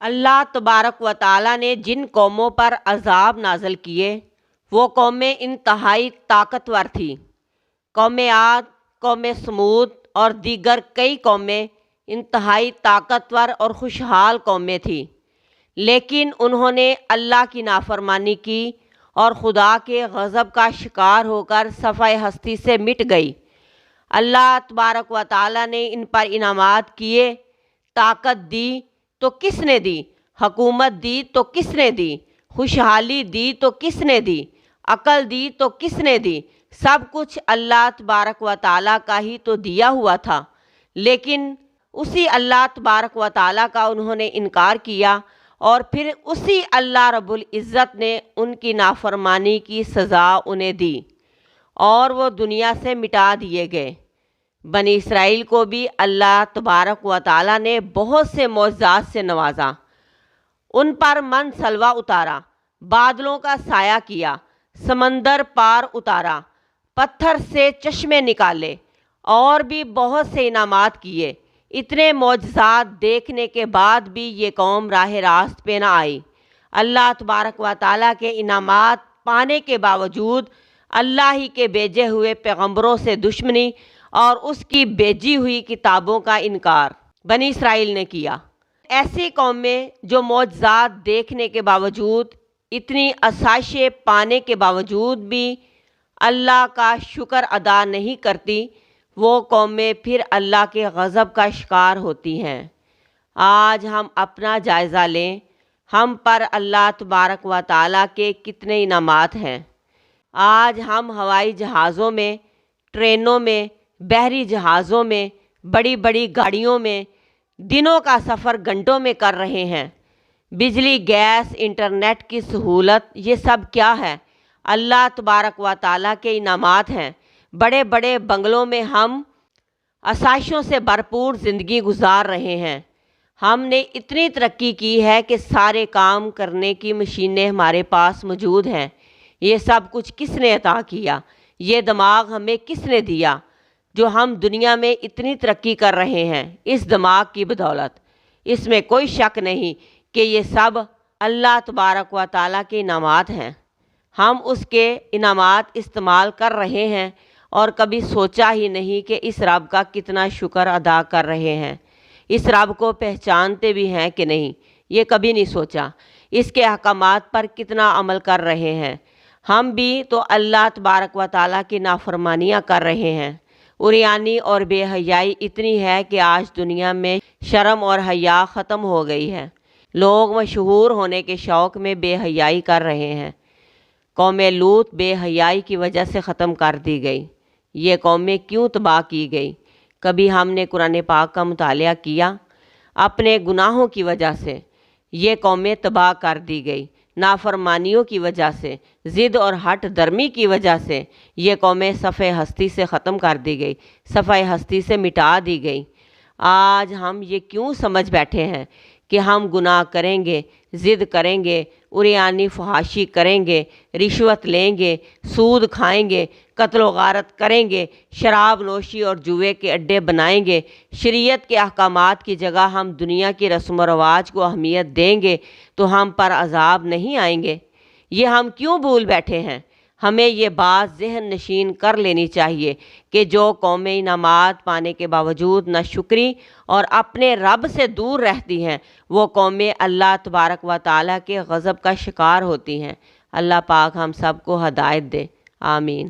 اللہ تبارک و تعالیٰ نے جن قوموں پر عذاب نازل کیے وہ قومیں انتہائی طاقتور تھیں۔ قوم عاد، قوم سمود اور دیگر کئی قومیں انتہائی طاقتور اور خوشحال قومیں تھیں، لیکن انہوں نے اللہ کی نافرمانی کی اور خدا کے غضب کا شکار ہو کر صفحہ ہستی سے مٹ گئی۔ اللہ تبارک و تعالیٰ نے ان پر انعامات کیے، طاقت دی تو کس نے دی، حکومت دی تو کس نے دی، خوشحالی دی تو کس نے دی، عقل دی تو کس نے دی، سب کچھ اللہ تبارک و تعالیٰ کا ہی تو دیا ہوا تھا، لیکن اسی اللہ تبارک و تعالیٰ کا انہوں نے انکار کیا اور پھر اسی اللہ رب العزت نے ان کی نافرمانی کی سزا انہیں دی اور وہ دنیا سے مٹا دیے گئے۔ بنی اسرائیل کو بھی اللہ تبارک و تعالیٰ نے بہت سے معجزات سے نوازا، ان پر من سلوہ اتارا، بادلوں کا سایہ کیا، سمندر پار اتارا، پتھر سے چشمے نکالے اور بھی بہت سے انعامات کیے۔ اتنے معجزات دیکھنے کے بعد بھی یہ قوم راہ راست پہ نہ آئی۔ اللہ تبارک و تعالیٰ کے انعامات پانے کے باوجود اللہ ہی کے بھیجے ہوئے پیغمبروں سے دشمنی اور اس کی بھیجی ہوئی کتابوں کا انکار بنی اسرائیل نے کیا۔ ایسی قومیں جو معجزات دیکھنے کے باوجود، اتنی آسائشیں پانے کے باوجود بھی اللہ کا شکر ادا نہیں کرتی، وہ قومیں پھر اللہ کے غضب کا شکار ہوتی ہیں۔ آج ہم اپنا جائزہ لیں، ہم پر اللہ تبارک و تعالیٰ کے کتنے انعامات ہیں۔ آج ہم ہوائی جہازوں میں، ٹرینوں میں، بحری جہازوں میں، بڑی بڑی گاڑیوں میں دنوں کا سفر گھنٹوں میں کر رہے ہیں۔ بجلی، گیس، انٹرنیٹ کی سہولت، یہ سب کیا ہے؟ اللہ تبارک و تعالیٰ کے انعامات ہیں۔ بڑے بڑے بنگلوں میں ہم آسائشوں سے بھرپور زندگی گزار رہے ہیں۔ ہم نے اتنی ترقی کی ہے کہ سارے کام کرنے کی مشینیں ہمارے پاس موجود ہیں۔ یہ سب کچھ کس نے عطا کیا؟ یہ دماغ ہمیں کس نے دیا جو ہم دنیا میں اتنی ترقی کر رہے ہیں؟ اس دماغ کی بدولت۔ اس میں کوئی شک نہیں کہ یہ سب اللہ تبارک و تعالیٰ کے انعامات ہیں۔ ہم اس کے انعامات استعمال کر رہے ہیں اور کبھی سوچا ہی نہیں کہ اس رب کا کتنا شکر ادا کر رہے ہیں، اس رب کو پہچانتے بھی ہیں کہ نہیں، یہ کبھی نہیں سوچا۔ اس کے احکامات پر کتنا عمل کر رہے ہیں۔ ہم بھی تو اللہ تبارک و تعالیٰ کی نافرمانیاں کر رہے ہیں۔ عریانی اور بے حیائی اتنی ہے کہ آج دنیا میں شرم اور حیا ختم ہو گئی ہے۔ لوگ مشہور ہونے کے شوق میں بے حیائی کر رہے ہیں۔ قوم لوط بے حیائی کی وجہ سے ختم کر دی گئی۔ یہ قومیں کیوں تباہ کی گئی؟ کبھی ہم نے قرآن پاک کا مطالعہ کیا؟ اپنے گناہوں کی وجہ سے یہ قومیں تباہ کر دی گئی، نافرمانیوں کی وجہ سے، ضد اور ہٹ درمی کی وجہ سے یہ قومیں صفحہ ہستی سے ختم کر دی گئی، صفحہ ہستی سے مٹا دی گئی۔ آج ہم یہ کیوں سمجھ بیٹھے ہیں کہ ہم گناہ کریں گے، ضد کریں گے، عریانی فحاشی کریں گے، رشوت لیں گے، سود کھائیں گے، قتل و غارت کریں گے، شراب نوشی اور جوئے کے اڈے بنائیں گے، شریعت کے احکامات کی جگہ ہم دنیا کی رسم و رواج کو اہمیت دیں گے تو ہم پر عذاب نہیں آئیں گے؟ یہ ہم کیوں بھول بیٹھے ہیں؟ ہمیں یہ بات ذہن نشین کر لینی چاہیے کہ جو قومیں انعامات پانے کے باوجود ناشکری اور اپنے رب سے دور رہتی ہیں، وہ قومیں اللہ تبارک و تعالیٰ کے غضب کا شکار ہوتی ہیں۔ اللہ پاک ہم سب کو ہدایت دے، آمین۔